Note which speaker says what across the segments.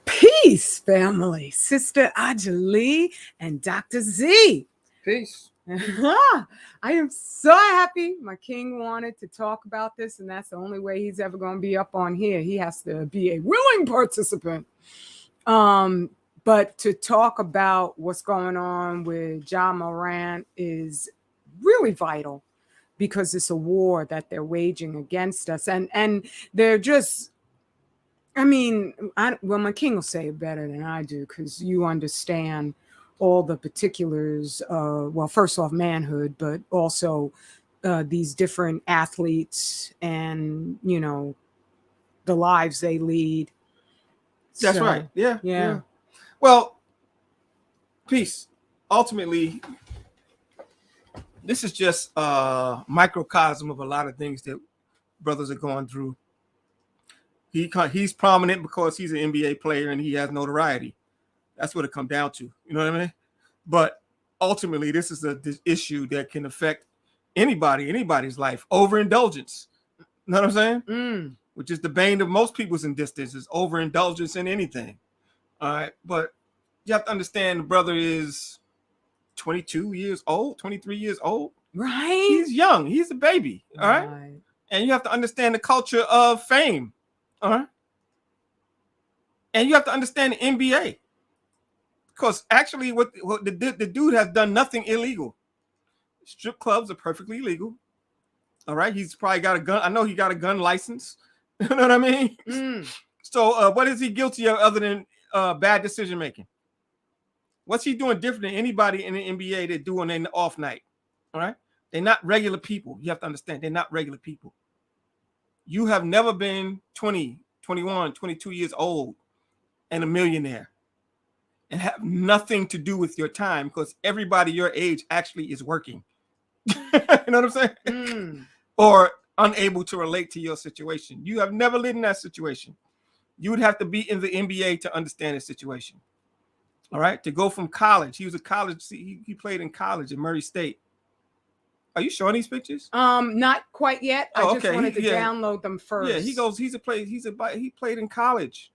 Speaker 1: Peace, family. Sister Ajali and Dr. Z.
Speaker 2: Peace.
Speaker 1: I am so happy my king wanted to talk about this, and that's the only way he's ever going to be up on here. He has to be a willing participant. But to talk about what's going on with Ja Morant is really vital because it's a war that they're waging against us. And they're just, my king will say it better than I do because you understand all the particulars, first off, manhood, but also these different athletes and, the lives they lead.
Speaker 2: That's right. Yeah. Well, peace. Ultimately, this is just a microcosm of a lot of things that brothers are going through. He's prominent because he's an NBA player and he has notoriety. That's what it comes down to. You know what I mean? But ultimately, this is this issue that can affect anybody's life. Overindulgence. You know what I'm saying? Which is the bane of most people's existence, is overindulgence in anything. All right. But you have to understand the brother is 22 years old, 23 years old.
Speaker 1: Right.
Speaker 2: He's young. He's a baby. All right. And you have to understand the culture of fame. All right. And you have to understand the NBA. Because actually, what the dude has done nothing illegal. Strip clubs are perfectly legal. All right. He's probably got a gun. I know he got a gun license. You know what I mean? So what is he guilty of other than bad decision making? What's he doing different than anybody in the NBA that do on an off night? All right. They're not regular people. You have to understand. They're not regular people. You have never been 20, 21, 22 years old and a millionaire and have nothing to do with your time because everybody your age actually is working. You know what I'm saying? Or unable to relate to your situation. You have never lived in that situation. You would have to be in the NBA to understand the situation. All right. To go from college. He was a college. He played in college at Murray State. Are you showing these pictures?
Speaker 1: Not quite yet. I just wanted to download them first.
Speaker 2: Yeah, he played in college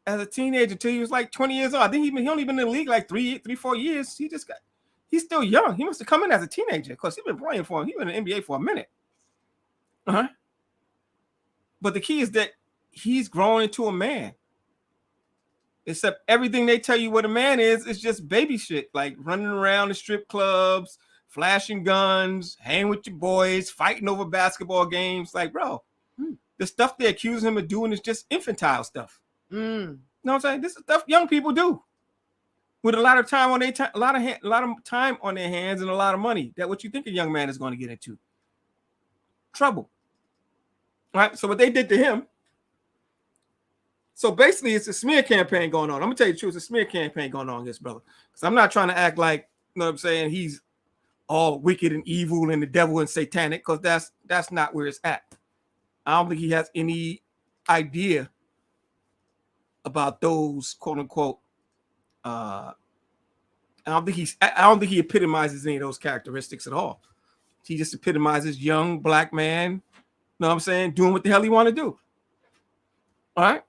Speaker 2: as a teenager until he was like 20 years old. I think he only been in the league like 4 years. He's still young. He must have come in as a teenager because he's been playing for him. He's been in the NBA for a minute. But the key is that he's growing into a man. Except everything they tell you what a man is just baby shit, like running around the strip clubs, flashing guns, hanging with your boys, fighting over basketball games. Like, bro, the stuff they accuse him of doing is just infantile stuff. You know what I'm saying? This is stuff young people do with a lot of time on their a lot of time on their hands and a lot of money. That what you think a young man is going to get into? Trouble. All right. So what they did to him. So basically, it's a smear campaign going on. I'm gonna tell you the truth. It's a smear campaign going on against brother. Because I'm not trying to act like, you know what I'm saying, he's all wicked and evil and the devil and satanic, because that's not where it's at. I don't think he has any idea about those quote unquote. I don't think he epitomizes any of those characteristics at all. He just epitomizes young black man, you know what I'm saying, doing what the hell he want to do. All right.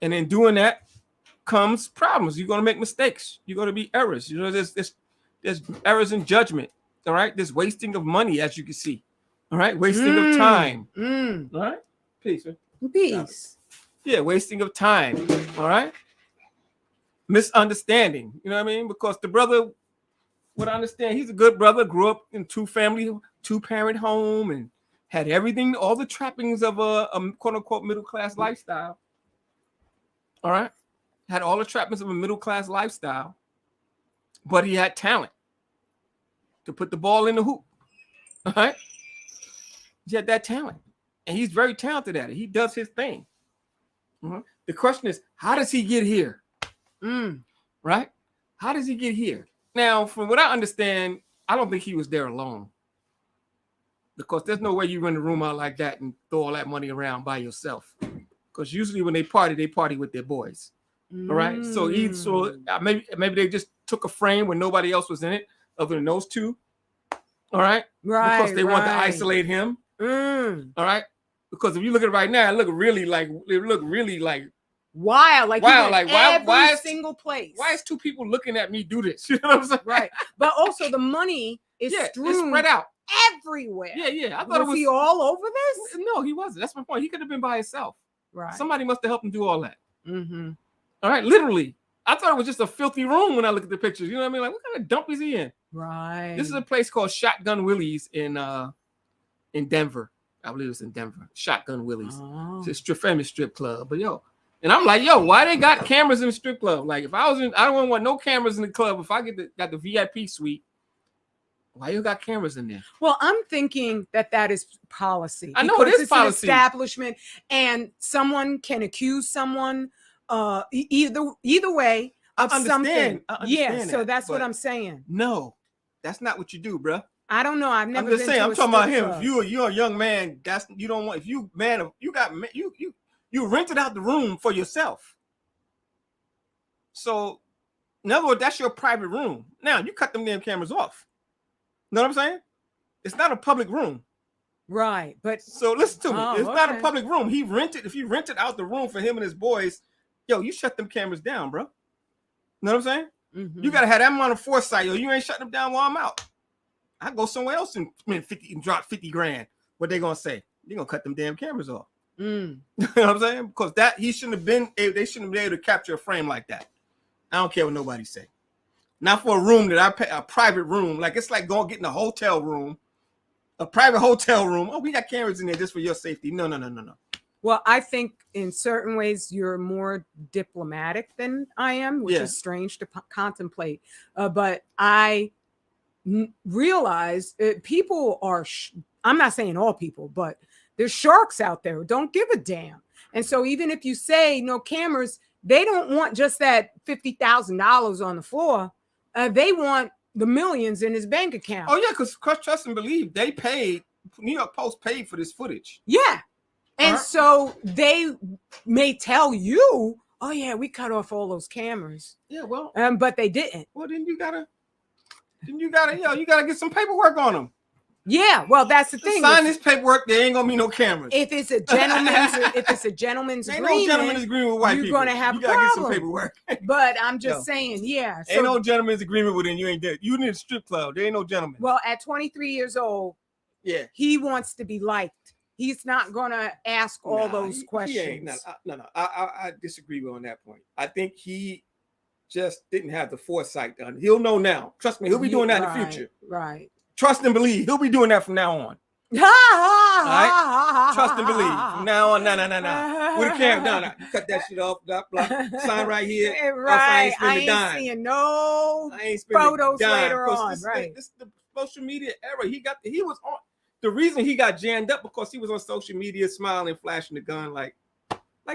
Speaker 2: And in doing that comes problems. You're going to make mistakes. You're going to be errors. You know, there's errors in judgment. All right. There's wasting of money, as you can see. All right. Wasting of time. All right. Peace. Man.
Speaker 1: Peace.
Speaker 2: Yeah. Wasting of time. All right. Misunderstanding. You know what I mean? Because the brother would understand he's a good brother, grew up in two-parent home and had everything, all the trappings of a quote unquote middle-class lifestyle. All right. Had all the trappings of a middle-class lifestyle, but he had talent to put the ball in the hoop. All right. He had that talent, and he's very talented at it. He does his thing. The question is, how does he get here? Right? How does he get here? Now, from what I understand, I don't think he was there alone. Because there's no way you run the room out like that and throw all that money around by yourself. Because usually when they party with their boys. All right. So maybe they just took a frame when nobody else was in it, other than those two. All right. Because they want to isolate him. All right. Because if you look at it right now, it look really like
Speaker 1: wild. Like
Speaker 2: wow,
Speaker 1: like
Speaker 2: why
Speaker 1: every
Speaker 2: is
Speaker 1: single place.
Speaker 2: Why is two people looking at me do this? You know what I'm saying?
Speaker 1: Right. But also the money is
Speaker 2: It's
Speaker 1: strewn
Speaker 2: spread out
Speaker 1: everywhere.
Speaker 2: Yeah. I thought
Speaker 1: Was he all over this?
Speaker 2: No, he wasn't. That's my point. He could have been by himself.
Speaker 1: Right.
Speaker 2: Somebody must have helped him do all that.
Speaker 1: Mm-hmm.
Speaker 2: All right, literally. I thought it was just a filthy room when I look at the pictures. You know what I mean? Like, what kind of dump is he in?
Speaker 1: Right.
Speaker 2: This is a place called Shotgun Willie's in Denver. I believe it's in Denver. Shotgun Willie's.
Speaker 1: Oh.
Speaker 2: It's a famous strip club. But and I'm like, why they got cameras in the strip club? Like, if I don't want no cameras in the club. If I got the VIP suite, why you got cameras in there?
Speaker 1: Well, I'm thinking that is policy.
Speaker 2: I know it is policy.
Speaker 1: An establishment, and someone can accuse someone either way of something. Yeah, so that's what I'm saying.
Speaker 2: No, that's not what you do, bro.
Speaker 1: I don't know. I've never.
Speaker 2: I'm just saying. I'm talking about him. If you're a young man, you don't want. If you rented out the room for yourself. So, in other words, that's your private room. Now you cut them damn cameras off. Know what I'm saying? It's not a public room.
Speaker 1: Right. But
Speaker 2: so listen to me. It's not a public room. If you rented out the room for him and his boys, you shut them cameras down, bro. Know what I'm saying?
Speaker 1: Mm-hmm.
Speaker 2: You gotta have that amount of foresight. You ain't shutting them down while I'm out. I go somewhere else and spend 50 and drop 50 grand. What they gonna say? You're gonna cut them damn cameras off. You know what I'm saying? Because they shouldn't have been able to capture a frame like that. I don't care what nobody say. Not for a room that I pay, a private room. Like, it's like getting a hotel room, a private hotel room. Oh, we got cameras in there just for your safety. No.
Speaker 1: Well, I think in certain ways you're more diplomatic than I am, which is strange to contemplate. But I realize people are, I'm not saying all people, but there's sharks out there who don't give a damn. And so even if you say no cameras, they don't want just that $50,000 on the floor. They want the millions in his bank account.
Speaker 2: Oh, yeah, because Trust and Believe, they paid, New York Post paid for this footage.
Speaker 1: Yeah. And so they may tell you, oh, yeah, we cut off all those cameras.
Speaker 2: Yeah, well.
Speaker 1: But they didn't.
Speaker 2: Well, then you gotta get some paperwork on them.
Speaker 1: Yeah, well, that's the thing.
Speaker 2: Sign this paperwork. There ain't gonna be no cameras.
Speaker 1: If it's a gentleman's
Speaker 2: ain't
Speaker 1: agreement,
Speaker 2: no gentleman's agreement with white people.
Speaker 1: You're gonna have
Speaker 2: a problem. Get some paperwork.
Speaker 1: But I'm just saying, yeah.
Speaker 2: Ain't no gentleman's agreement with it. You ain't dead. You in a strip club. There ain't no gentleman.
Speaker 1: Well, at 23 years old, he wants to be liked. He's not gonna ask all those questions.
Speaker 2: No. I disagree on that point. I think he just didn't have the foresight done. He'll know now. Trust me. He'll be doing that in the future.
Speaker 1: Right.
Speaker 2: Trust and believe. He'll be doing that from now on. Right? Trust and believe. From now on, no. With a camera down. Cut that shit off. Blah, blah. Sign right here.
Speaker 1: Right. I ain't seeing no photos later on.
Speaker 2: This is the social media era. He was on. The reason he got jammed up because he was on social media smiling, flashing the gun like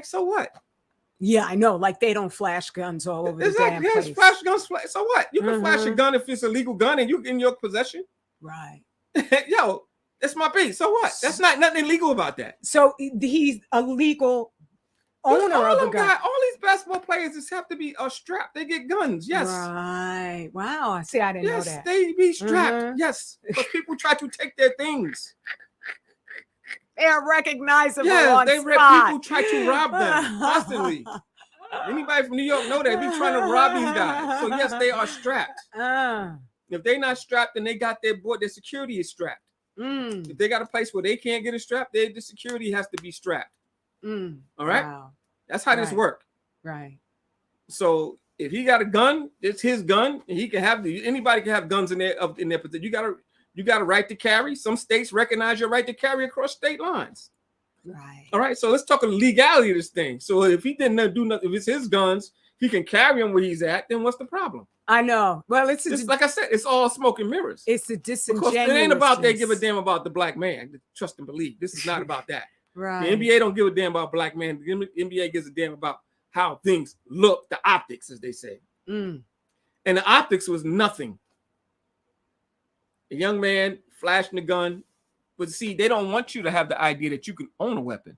Speaker 2: so what?
Speaker 1: Yeah, I know. Like they don't flash guns all over the damn place.
Speaker 2: Flash guns. So what? You can flash a gun if it's a legal gun and you in your possession.
Speaker 1: Right.
Speaker 2: That's my beat. So what? That's nothing illegal about that.
Speaker 1: So he's a legal owner of a gun.
Speaker 2: All these basketball players just have to be strapped. They get guns. Yes.
Speaker 1: Right. Wow. See, I didn't know that.
Speaker 2: Yes, they be strapped. Yes. Because people try to take their things.
Speaker 1: They're recognizable on spot.
Speaker 2: People try to rob them constantly. Anybody from New York know that. They be trying to rob these guys. So yes, they are strapped. If they're not strapped, then they got their security is strapped. If they got a place where they can't get it strapped, the security has to be strapped. All right? Wow. That's how this works.
Speaker 1: Right.
Speaker 2: So if he got a gun, it's his gun. And he can have anybody can have guns in their position. You got a right to carry. Some states recognize your right to carry across state lines.
Speaker 1: Right.
Speaker 2: All right. So let's talk the legality of this thing. So if he didn't do nothing, if it's his guns, he can carry them where he's at, then what's the problem?
Speaker 1: I know. Well, it's
Speaker 2: like I said, it's all smoke and mirrors.
Speaker 1: It's a disingenuous.
Speaker 2: Because it ain't about they give a damn about the black man. Trust and believe. This is not about that.
Speaker 1: Right.
Speaker 2: The NBA don't give a damn about black man. The NBA gives a damn about how things look, the optics, as they say. And the optics was nothing. A young man flashing a gun. But see, they don't want you to have the idea that you can own a weapon.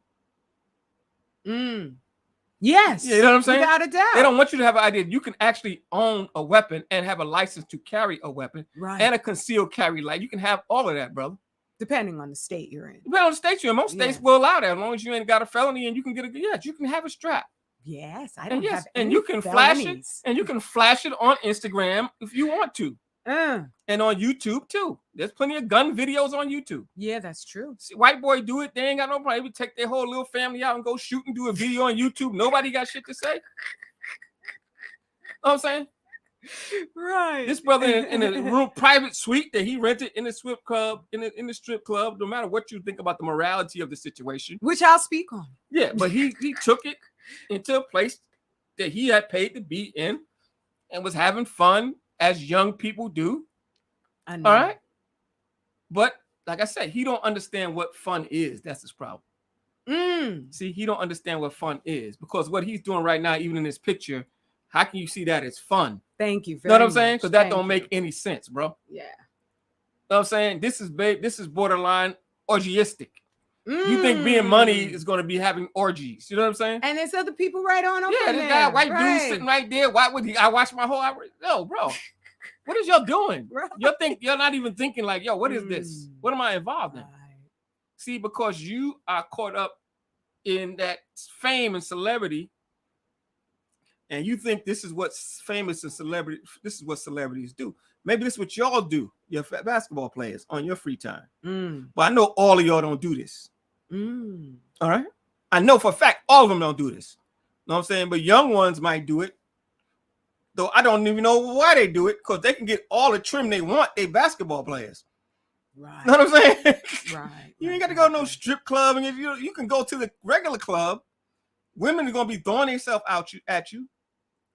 Speaker 1: Yes.
Speaker 2: You know what I'm saying?
Speaker 1: Without a doubt.
Speaker 2: They don't want you to have an idea. You can actually own a weapon and have a license to carry a weapon and a concealed carry light. You can have all of that, brother.
Speaker 1: Depending on the state you're in.
Speaker 2: Depending on the state you're in. Most states will allow that as long as you ain't got a felony and you can get a you can have a strap.
Speaker 1: Yes, I don't have
Speaker 2: and
Speaker 1: any
Speaker 2: you can
Speaker 1: felonies.
Speaker 2: flash it, and you can flash it on Instagram if you want to. And on YouTube too. There's plenty of gun videos on YouTube.
Speaker 1: Yeah, that's true.
Speaker 2: See, white boy do it, they ain't got no problem. They take their whole little family out and go shoot and do a video on YouTube. Nobody got shit to say. You know what I'm saying?
Speaker 1: Right.
Speaker 2: This brother in a room, private suite that he rented in the strip club, in the strip club, no matter what you think about the morality of the situation.
Speaker 1: Which I'll speak on.
Speaker 2: Yeah, but he took it into a place that he had paid to be in and was having fun as young people do.
Speaker 1: I know.
Speaker 2: All right. But like I said, he don't understand what fun is. That's his problem. See, he don't understand what fun is, because what he's doing right now, even in this picture, how can you see that as fun?
Speaker 1: Thank you.
Speaker 2: You know what I'm saying? Because that don't make any sense, bro.
Speaker 1: Yeah.
Speaker 2: You know what I'm saying? This is borderline orgiastic. You think being money is going to be having orgies? You know what I'm saying?
Speaker 1: And there's other people right on up
Speaker 2: there. Yeah, guy, white dude sitting right there. Why would he? I watch my whole. No, bro. What is y'all doing? Right. You're not even thinking like, yo, what is this? What am I involved in? Right. See, because you are caught up in that fame and celebrity, and you think this is what's famous and celebrity. This is what celebrities do. Maybe this is what y'all do, your basketball players, on your free time. But I know all of y'all don't do this. All right? I know for a fact all of them don't do this. You know what I'm saying? But young ones might do it. Though I don't even know why they do it, because they can get all the trim they want, they basketball players.
Speaker 1: Right.
Speaker 2: You know what I'm saying?
Speaker 1: Right.
Speaker 2: You ain't got to go to no strip club. And if you can go to the regular club, women are going to be throwing themselves at you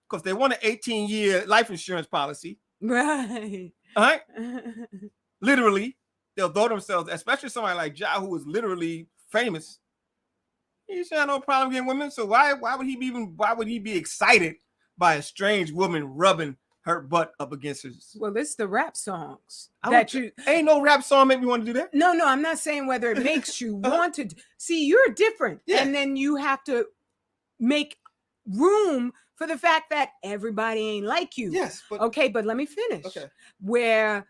Speaker 2: because they want an 18-year life insurance policy.
Speaker 1: Right.
Speaker 2: All right. Literally, they'll throw themselves, especially somebody like Ja, who is literally famous. He should have no problem getting women. So why would he be excited by a strange woman rubbing her butt up against his?
Speaker 1: Well, this is the rap songs
Speaker 2: ain't no rap song make me want to do that.
Speaker 1: No, I'm not saying whether it makes you want to. See, you're different, and then you have to make room for the fact that everybody ain't like you.
Speaker 2: Yes.
Speaker 1: But let me finish.
Speaker 2: Okay.
Speaker 1: Where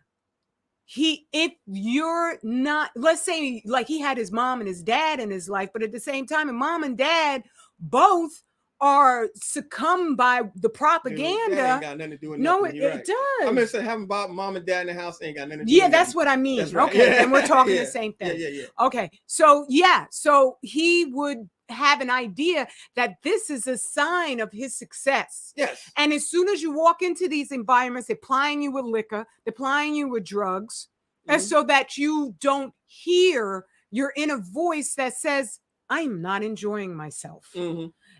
Speaker 1: if you're not, let's say like he had his mom and his dad in his life, but at the same time, and mom and dad both are succumbed by the propaganda.
Speaker 2: That ain't got nothing to do with
Speaker 1: nothing. No, it does.
Speaker 2: I'm gonna say having mom and dad in the house ain't got nothing to do
Speaker 1: with
Speaker 2: that's
Speaker 1: nothing. What I mean.
Speaker 2: That's right.
Speaker 1: Okay, and we're talking the same thing.
Speaker 2: Yeah.
Speaker 1: Okay, so he would have an idea that this is a sign of his success.
Speaker 2: Yes.
Speaker 1: And as soon as you walk into these environments, they're plying you with liquor, they're plying you with drugs, and so that you don't hear your inner voice that says, I'm not enjoying myself.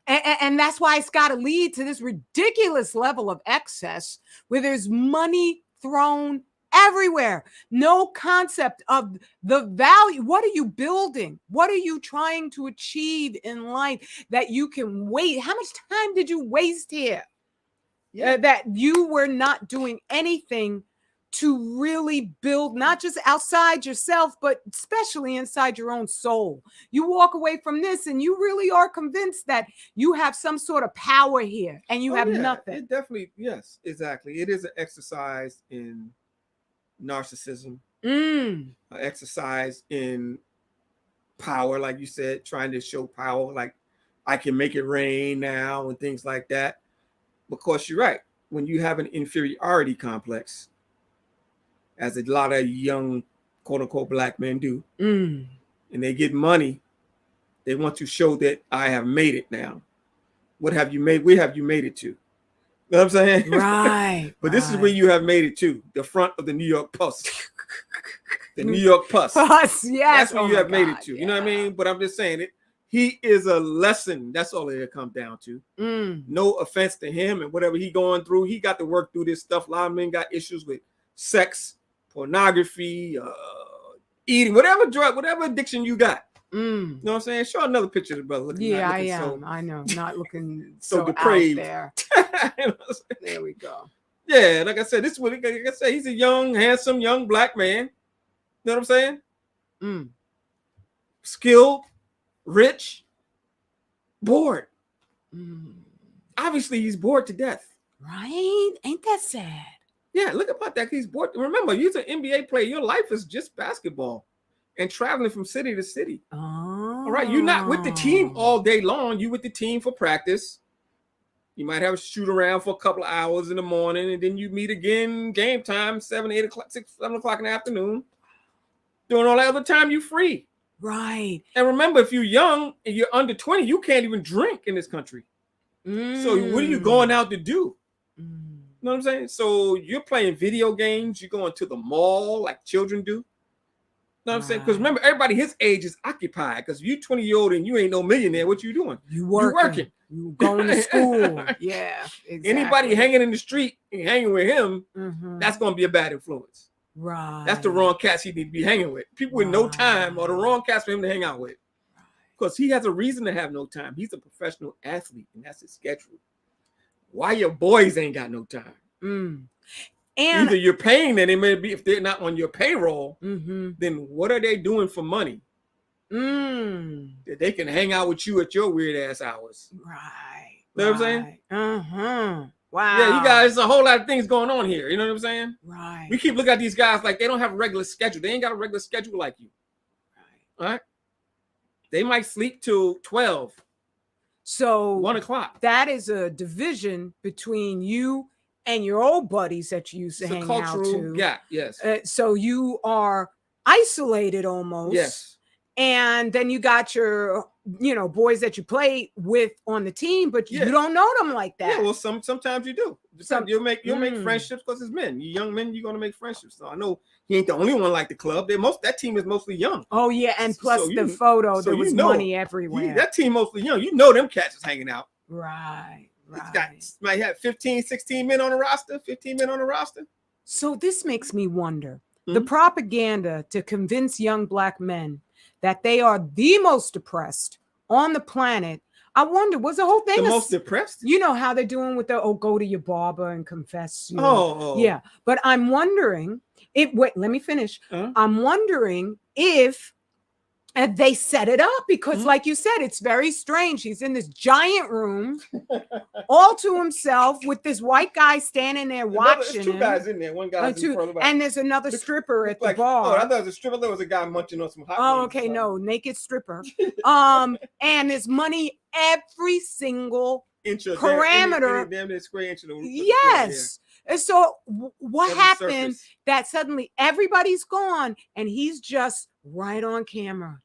Speaker 1: And that's why it's got to lead to this ridiculous level of excess where there's money thrown everywhere. No concept of the value. What are you building? What are you trying to achieve in life that you can wait? How much time did you waste here? That you were not doing anything to really build, not just outside yourself, but especially inside your own soul. You walk away from this and you really are convinced that you have some sort of power here and you have nothing.
Speaker 2: It definitely, yes, exactly. It is an exercise in narcissism, an exercise in power, like you said, trying to show power, like I can make it rain now and things like that. Because you're right, when you have an inferiority complex, as a lot of young quote unquote black men do, and they get money, they want to show that I have made it now. What have you made? Where have you made it to? You know what I'm saying?
Speaker 1: Right.
Speaker 2: But this is where you have made it to, the front of the New York Post. The New York Post.
Speaker 1: Yes.
Speaker 2: That's where you have made it to. You know what I mean? But I'm just saying it. He is a lesson. That's all it comes down to. No offense to him and whatever he going through. He got to work through this stuff. A lot of men got issues with sex, pornography, eating, whatever drug, whatever addiction you got. You know what I'm saying? Show another picture of the brother.
Speaker 1: I am. I know. Not looking
Speaker 2: so depraved.
Speaker 1: Out there. You know there we go.
Speaker 2: Yeah, like I said, this is what like I said, he's a young, handsome, young black man. You know what I'm saying? Skilled, rich, bored. Obviously, he's bored to death.
Speaker 1: Right? Ain't that sad?
Speaker 2: Yeah, look about that. He's bored. Remember, you're an NBA player. Your life is just basketball. and traveling from city to city.
Speaker 1: Oh.
Speaker 2: All right, you're not with the team all day long. You with the team for practice. You might have a shoot around for a couple of hours in the morning, and then you meet again game time, 7, 8 o'clock, 6, 7 o'clock in the afternoon. During all that other time, you free.
Speaker 1: Right.
Speaker 2: And remember, if you're young and you're under 20, you can't even drink in this country. So what are you going out to do? You know what I'm saying? So you're playing video games. You're going to the mall like children do. You know what I'm saying? Because remember, everybody his age is occupied. Because you 20-year-old and you ain't no millionaire, what you doing?
Speaker 1: You working. You going to school. Yeah, exactly.
Speaker 2: Anybody hanging in the street and hanging with him, that's going to be a bad influence.
Speaker 1: Right.
Speaker 2: That's the wrong cats he need to be hanging with. People with no time are the wrong cats for him to hang out with. Because he has a reason to have no time. He's a professional athlete, and that's his schedule. Why your boys ain't got no time?
Speaker 1: And
Speaker 2: either you're paying them, they may be, if they're not on your payroll, then what are they doing for money? That they can hang out with you at your weird ass hours.
Speaker 1: Right.
Speaker 2: You know what I'm saying?
Speaker 1: Wow.
Speaker 2: Yeah, you guys, there's a whole lot of things going on here. You know what I'm saying?
Speaker 1: Right.
Speaker 2: We keep looking at these guys like they don't have a regular schedule. They ain't got a regular schedule like you. Right. All right. They might sleep till 12.
Speaker 1: So
Speaker 2: 1 o'clock.
Speaker 1: That is a division between you and your old buddies that you used to hang out to.
Speaker 2: Yeah, yes.
Speaker 1: So you are isolated almost.
Speaker 2: Yes.
Speaker 1: And then you got your, boys that you play with on the team, but you don't know them like that.
Speaker 2: Yeah, well, sometimes you do. You'll make friendships because it's men. You young men, you're gonna make friendships. So I know he ain't the only one like the club. That team is mostly young.
Speaker 1: Oh yeah, and plus
Speaker 2: so
Speaker 1: the photo, there was money everywhere.
Speaker 2: That team mostly young. You know them cats is hanging out.
Speaker 1: Right.
Speaker 2: Might have 15, 16 men on the roster. 15 men on the roster.
Speaker 1: So this makes me wonder the propaganda to convince young Black men that they are the most depressed on the planet. I wonder, was the whole thing
Speaker 2: the most depressed?
Speaker 1: You know how they're doing with the go to your barber and confess.
Speaker 2: Oh,
Speaker 1: yeah. But I'm wondering let me finish. I'm wondering if they set it up because, like you said, it's very strange. He's in this giant room, all to himself, with this white guy standing there watching.
Speaker 2: There's two guys in there. One guy's in front of
Speaker 1: and there's another stripper at the bar.
Speaker 2: Oh, I thought it was a stripper. There was a guy munching on some hot.
Speaker 1: Oh, okay, no, naked stripper. And there's money every single
Speaker 2: inch of
Speaker 1: parameter.
Speaker 2: Damn square inch of the
Speaker 1: yes. And so what
Speaker 2: every
Speaker 1: happened
Speaker 2: surface.
Speaker 1: That suddenly everybody's gone and he's just right on camera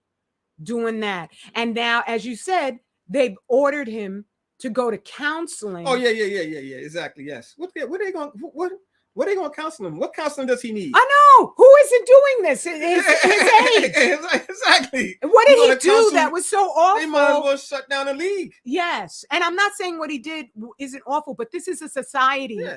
Speaker 1: doing that. And now, as you said, they've ordered him to go to counseling.
Speaker 2: Oh yeah, exactly. Yes. What are they going to counsel him? What counseling does he need?
Speaker 1: I know. Who isn't doing this? His age.
Speaker 2: Exactly.
Speaker 1: What did he do that was so awful?
Speaker 2: They might as well shut down the league.
Speaker 1: Yes. And I'm not saying what he did isn't awful, but this is a society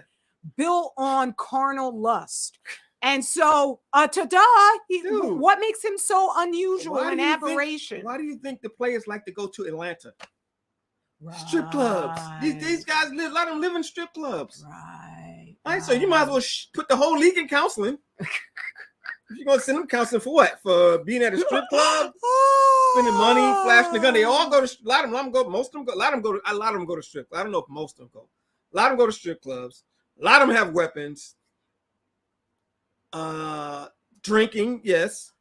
Speaker 1: built on carnal lust. And so, what makes him so unusual and aberration?
Speaker 2: Why do you think the players like to go to Atlanta? Right. Strip clubs. These guys a lot of them live in strip clubs. Right. So you might as well put the whole league in counseling. You're gonna send them counseling for what? For being at a strip club, spending money, flashing the gun. They all go to a lot of them go. Most of them go. A lot of them go to strip. I don't know if most of them go. A lot of them go to strip clubs. A lot of them have weapons. Drinking, yes.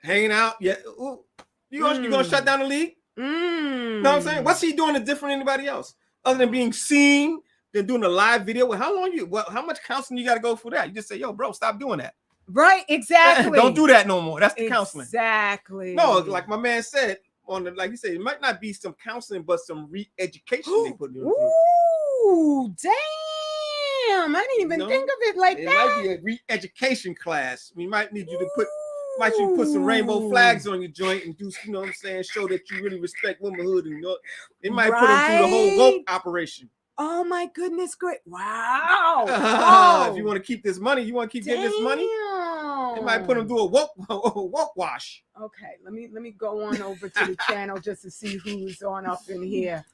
Speaker 2: Hanging out, yeah. Ooh. You gonna shut down the league? You know what I'm saying? What's he doing that's different than anybody else? Other than being seen, than doing a live video. Well, how much counseling you got to go for that? You just say, yo, bro, stop doing that.
Speaker 1: Right, exactly.
Speaker 2: Don't do that no more. That's the counseling.
Speaker 1: Exactly.
Speaker 2: No, like my man said, like you said, it might not be some counseling, but some re-education they put in.
Speaker 1: Ooh, damn. I didn't even think of it like that. It might
Speaker 2: be a re-education class. We might need you to put some rainbow flags on your joint and do, you know what I'm saying, show that you really respect womanhood. And it might put them through the whole woke operation.
Speaker 1: Oh my goodness, great. Wow.
Speaker 2: If you want to keep this money, getting this money, it might put them through a woke wash.
Speaker 1: Okay, let me go on over to the channel just to see who's on up in here.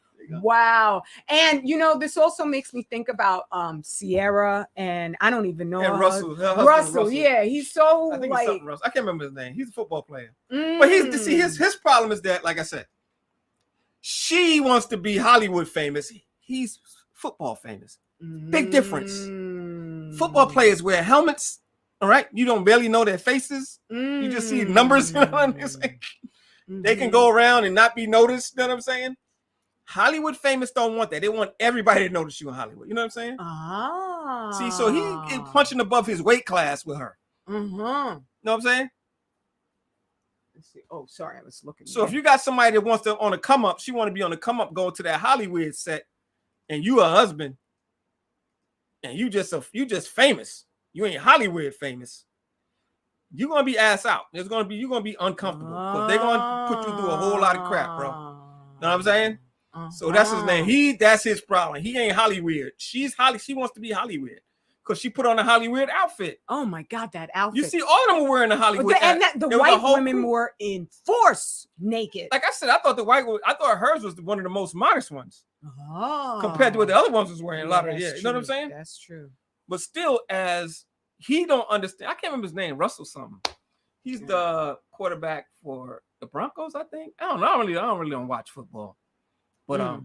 Speaker 1: Wow. And this also makes me think about Sierra, and I don't even know Russell. Yeah, he's so,
Speaker 2: I think it's something Russell. I can't remember his name. He's a football player. But his problem is that, like I said, she wants to be Hollywood famous. He's football famous. Big difference. Football players wear helmets All right, you don't barely know their faces. You just see numbers. You know what I'm saying? They can go around and not be noticed. You know what I'm saying? Hollywood famous don't want that. They want everybody to notice you in Hollywood. You know what I'm saying? See, so he punching above his weight class with her. You know what I'm saying?
Speaker 1: Let's see. Oh, sorry, I was looking.
Speaker 2: So if you got somebody that wants to on a come up, she want to be on the come up, go to that Hollywood set, and you a husband, and you just famous. You ain't Hollywood famous. You're gonna be ass out. You're gonna be uncomfortable because they're gonna put you through a whole lot of crap, bro. Know what I'm saying? So that's his name. That's his problem. He ain't Hollywood. She's Holly. She wants to be Hollywood because she put on a Hollywood outfit.
Speaker 1: Oh my God, that outfit!
Speaker 2: You see, all of them were wearing the Hollywood.
Speaker 1: And the white women were in force naked.
Speaker 2: Like I said, I thought hers was one of the most modest ones. Compared to what the other ones was wearing. A lot of you know what I'm saying?
Speaker 1: That's true.
Speaker 2: But still, as he don't understand, I can't remember his name, Russell something. He's the quarterback for the Broncos, I think. I don't know. I don't really watch football. But I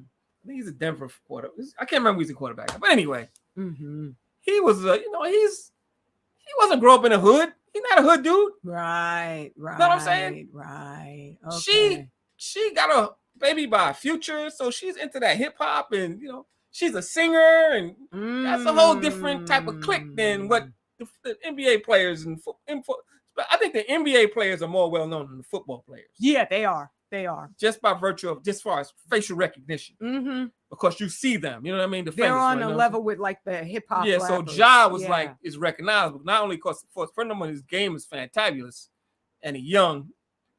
Speaker 2: think he's a Denver quarterback. I can't remember who he's a quarterback. But anyway, he was he wasn't grow up in a hood. He's not a hood dude.
Speaker 1: Right.
Speaker 2: You know what I'm saying?
Speaker 1: Right. Okay.
Speaker 2: She got a baby by Future, so she's into that hip hop, and she's a singer, and that's a whole different type of clique than what the NBA players and but I think the NBA players are more well known than the football players.
Speaker 1: Yeah, they are.
Speaker 2: Just by virtue of just far as facial recognition, because you see them. You know what I mean?
Speaker 1: They're on a level with like the hip hop.
Speaker 2: Yeah, rappers. So Ja was is recognizable not only because for of his game is fantabulous, and he's young.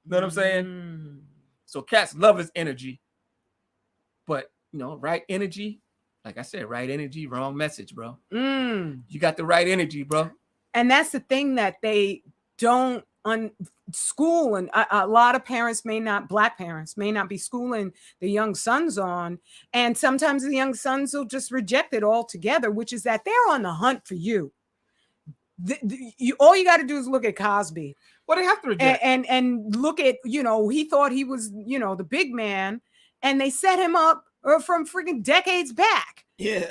Speaker 2: You know what I'm saying? So cats love his energy, but right energy. Like I said, right energy, wrong message, bro. You got the right energy, bro.
Speaker 1: And that's the thing that they don't school, and a lot of parents black parents may not be schooling the young sons on. And sometimes the young sons will just reject it altogether, which is that they're on the hunt for you. All you got to do is look at Cosby.
Speaker 2: Well, they have to reject.
Speaker 1: And look at, he thought he was, the big man, and they set him up from freaking decades back.
Speaker 2: Yeah.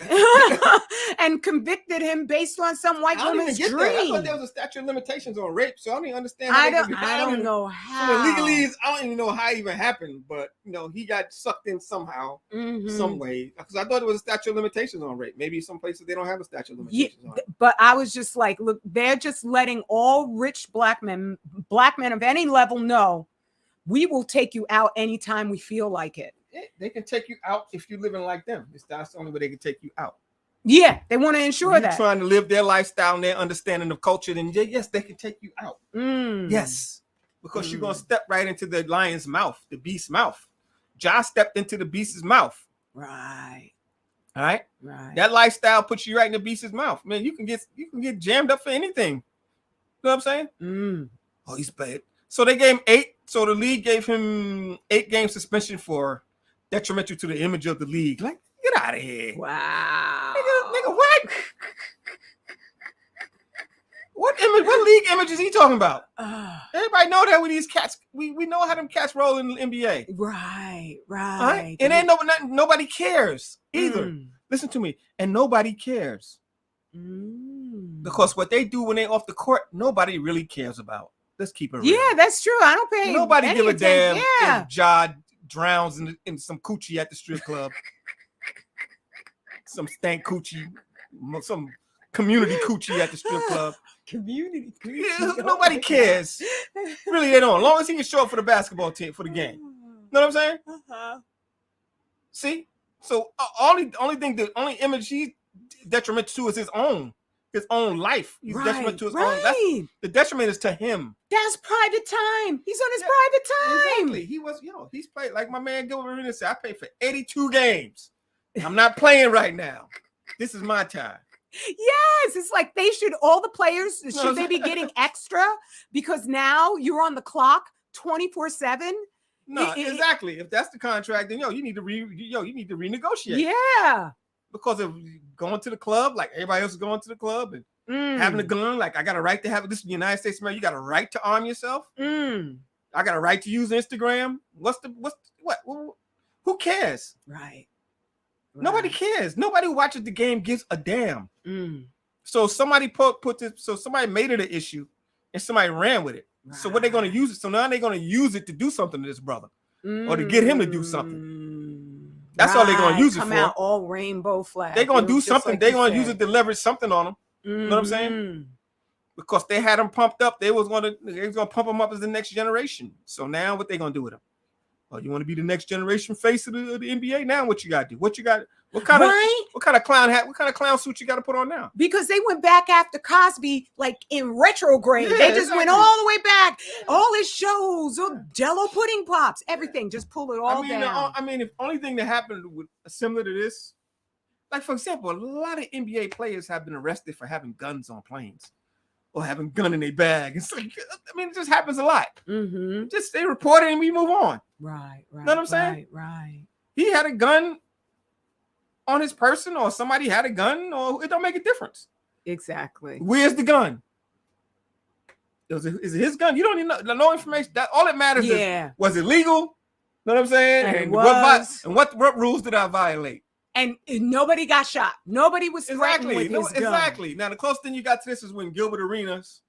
Speaker 1: And convicted him based on some white woman's dream.
Speaker 2: I thought there was a statute of limitations on rape, so I don't even understand.
Speaker 1: I don't know how.
Speaker 2: So the legalese, I don't even know how it even happened, but he got sucked in somehow, some way. Because I thought there was a statute of limitations on rape. Maybe some places they don't have a statute of limitations on it.
Speaker 1: But I was just like, look, they're just letting all rich black men of any level know, we will take you out anytime we feel like it.
Speaker 2: They can take you out if you're living like them. That's the only way they can take you out.
Speaker 1: Yeah, they want to ensure that.
Speaker 2: Trying to live their lifestyle and their understanding of culture, then yes, they can take you out. Yes, because you're going to step right into the lion's mouth, the beast's mouth. Ja stepped into the beast's mouth.
Speaker 1: Right.
Speaker 2: All right. Right. That lifestyle puts you right in the beast's mouth. Man, you can get jammed up for anything. You know what I'm saying? Oh, he's bad. So they gave him 8. So the league gave him 8-game suspension for detrimental to the image of the league. Like, get out of here.
Speaker 1: Wow.
Speaker 2: Nigga, what? What image? What league image is he talking about? Everybody know that with these cats. We know how them cats roll in the NBA.
Speaker 1: Right.
Speaker 2: Right? And ain't nobody cares either. Listen to me. And nobody cares. Because what they do when they off the court, nobody really cares about. Let's keep it real.
Speaker 1: Yeah, that's true. I don't pay
Speaker 2: nobody give a damn if Ja drowns in some coochie at the strip club. Some stank coochie, some community coochie at the strip club.
Speaker 1: Community coochie.
Speaker 2: Yeah, nobody cares. Really, they don't. As long as he can show up for the basketball team, for the game. You know what I'm saying? See? So the only image he's detrimental to is his own life. He's detriment to his own. The detriment is to him.
Speaker 1: That's private time. He's on his private time.
Speaker 2: Exactly. He was, he's played like my man Gilbert Arenas said. I paid for 82 games. I'm not playing right now. This is my time.
Speaker 1: Yes, it's like all the players should they be getting extra because now you're on the clock 24/7.
Speaker 2: No, exactly. If that's the contract, then you need to renegotiate.
Speaker 1: Yeah.
Speaker 2: Because of going to the club, like everybody else is going to the club and having a gun, like I got a right to have it. This is the United States, man. You got a right to arm yourself. I got a right to use Instagram. What? Who cares?
Speaker 1: Right.
Speaker 2: Nobody cares. Nobody who watches the game gives a damn. So somebody put this. So somebody made it an issue, and somebody ran with it. Right. So what they're going to use it? So now they're going to use it to do something to this brother, or to get him to do something. That's all they're going to use it for.
Speaker 1: Come out all rainbow flag.
Speaker 2: They're going to do something. Like they're going to use it to leverage something on him. You know what I'm saying? Because they had him pumped up, they was going to pump him up as the next generation. So now what they going to do with him? Oh, you want to be the next generation face of the NBA? Now what you got to do? What kind of clown hat? What kind of clown suit you got to put on now?
Speaker 1: Because they went back after Cosby, like in retrograde. Yeah, they just went all the way back. All his shows, Jello pudding pops, everything. Just pull it all down.
Speaker 2: If only thing that happened with similar to this, like for example, a lot of NBA players have been arrested for having guns on planes or having a gun in their bag. It's like, it just happens a lot. Just they report it and we move on.
Speaker 1: Right.
Speaker 2: You know what I'm saying?
Speaker 1: Right.
Speaker 2: He had a gun on his person, or somebody had a gun, or it don't make a difference.
Speaker 1: Exactly.
Speaker 2: Where's the gun? Is it his gun? You don't even know. No information. That all that matters is, was it legal? You know what I'm saying? And what rules did I violate?
Speaker 1: And nobody got shot. Nobody was threatened with his gun.
Speaker 2: Exactly. Now the closest thing you got to this is when Gilbert Arenas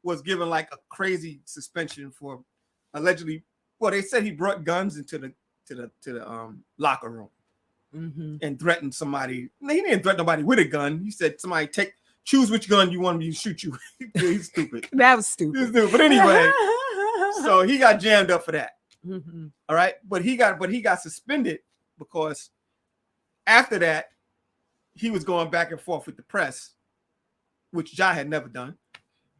Speaker 2: was given like a crazy suspension for allegedly. Well, they said he brought guns into the locker room and threatened somebody. He didn't threaten nobody with a gun. He said somebody choose which gun you want me to shoot you. He's stupid.
Speaker 1: That was stupid.
Speaker 2: But anyway, so he got jammed up for that. All right, but he got suspended because after that he was going back and forth with the press, which Ja had never done,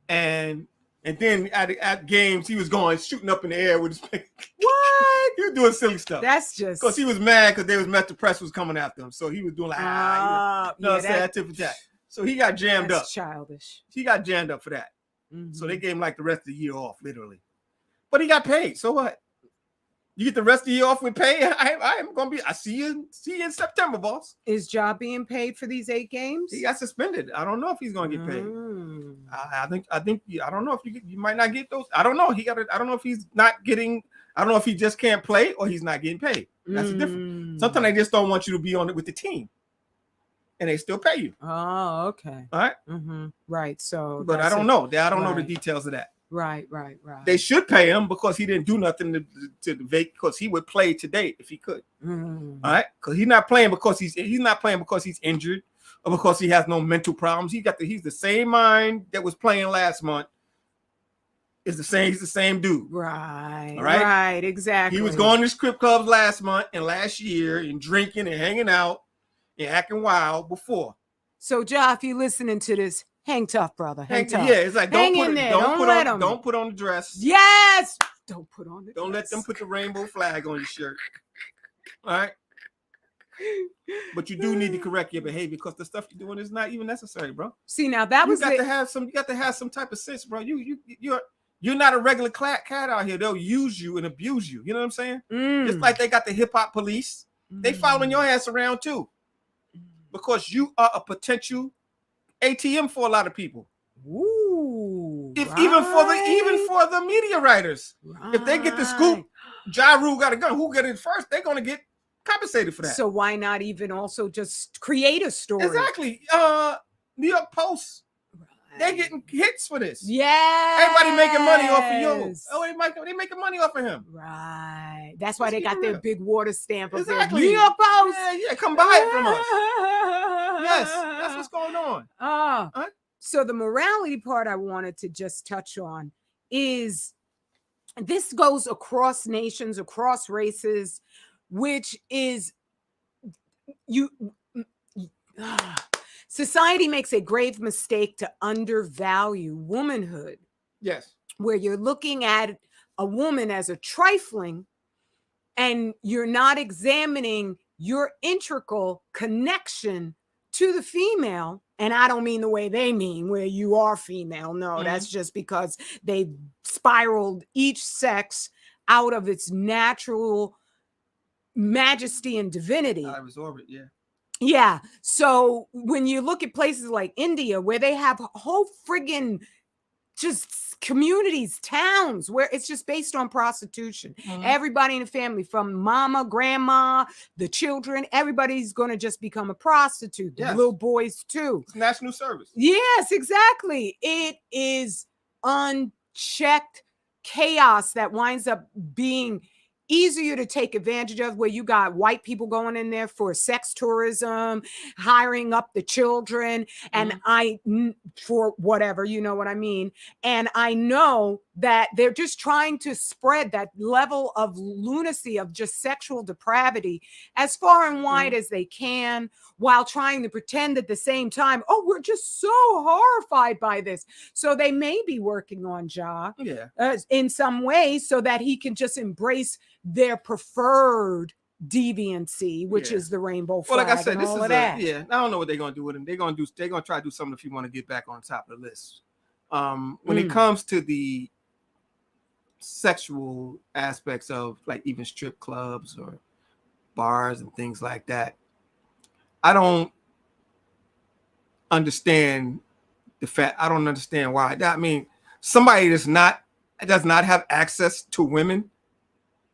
Speaker 2: and then at games he was going shooting up in the air with his what? He was doing silly stuff.
Speaker 1: That's just
Speaker 2: because he was mad because the press was coming after him, so he was doing like that tip for that. So he got jammed up.
Speaker 1: Childish.
Speaker 2: He got jammed up for that. So they gave him like the rest of the year off, literally. But he got paid. So what? You get the rest of the year off with pay. I see you in September, boss.
Speaker 1: Is Ja being paid for these 8 games?
Speaker 2: He got suspended. I don't know if he's gonna get paid. I think I don't know if you might not get those. I don't know. I don't know if he's not getting. I don't know if he just can't play or he's not getting paid. That's the difference. Sometimes they just don't want you to be on it with the team, and they still pay you.
Speaker 1: Oh, okay.
Speaker 2: All right.
Speaker 1: Right. So,
Speaker 2: but I don't know. I don't know the details of that.
Speaker 1: Right.
Speaker 2: They should pay him because he didn't do nothing to vacate, because he would play today if he could. All right, because he's not playing because he's injured or because he has no mental problems. He's the same mind that was playing last month. He's the same dude.
Speaker 1: Right.
Speaker 2: All right.
Speaker 1: Right. Exactly.
Speaker 2: He was going to strip clubs last month and last year and drinking and hanging out and acting wild before.
Speaker 1: So, Ja, if you're listening to this, hang tough, brother. Hang tough.
Speaker 2: Yeah, it's like don't put on the dress.
Speaker 1: Yes. Don't put on the dress.
Speaker 2: Don't let them put the rainbow flag on your shirt. All right. But you do need to correct your behavior because the stuff you're doing is not even necessary, bro.
Speaker 1: See, now that was
Speaker 2: you got to have some type of sense, bro. You're not a regular cat out here. They'll use you and abuse you. You know what I'm saying? Just like they got the hip hop police. They following your ass around too. Because you are a potential ATM for a lot of people.
Speaker 1: Ooh,
Speaker 2: even for the media writers. Right. If they get the scoop, Ja Rule got a gun. Who get it first? They're gonna get compensated for that.
Speaker 1: So why not even also just create a story?
Speaker 2: Exactly. New York Post. They're getting hits for this.
Speaker 1: Yeah.
Speaker 2: Everybody making money off of you. Oh, they making money off of him.
Speaker 1: Right. That's why they got their big water stamp of
Speaker 2: exactly.
Speaker 1: New York Post.
Speaker 2: Yeah. Come buy it from us. Yes, that's what's going on.
Speaker 1: So the morality part I wanted to just touch on is this goes across nations, across races, which is society makes a grave mistake to undervalue womanhood.
Speaker 2: Yes.
Speaker 1: Where you're looking at a woman as a trifling and you're not examining your integral connection to the female. And I don't mean the way they mean, where you are female. No, that's just because they spiraled each sex out of its natural majesty and divinity.
Speaker 2: Out of its orbit, yeah.
Speaker 1: Yeah. So when you look at places like India, where they have whole friggin' just communities, towns where it's just based on prostitution. Everybody in the family, from mama, grandma, the children, everybody's going to just become a prostitute. The little boys too.
Speaker 2: It's national service.
Speaker 1: Yes, exactly. It is unchecked chaos that winds up being easier to take advantage of, where you got white people going in there for sex tourism, hiring up the children, and for whatever, you know what I mean? And I know that they're just trying to spread that level of lunacy, of just sexual depravity, as far and wide as they can, while trying to pretend at the same time, oh, we're just so horrified by this. So they may be working on Ja in some way, so that he can just embrace their preferred deviancy, which is the rainbow flag.
Speaker 2: Well, like I said, this is
Speaker 1: that.
Speaker 2: I don't know what they're gonna do with him. They're gonna try to do something if you want to get back on top of the list. When it comes to the sexual aspects of like even strip clubs or bars and things like that, I don't understand the fact. I don't understand why. I mean, somebody does not have access to women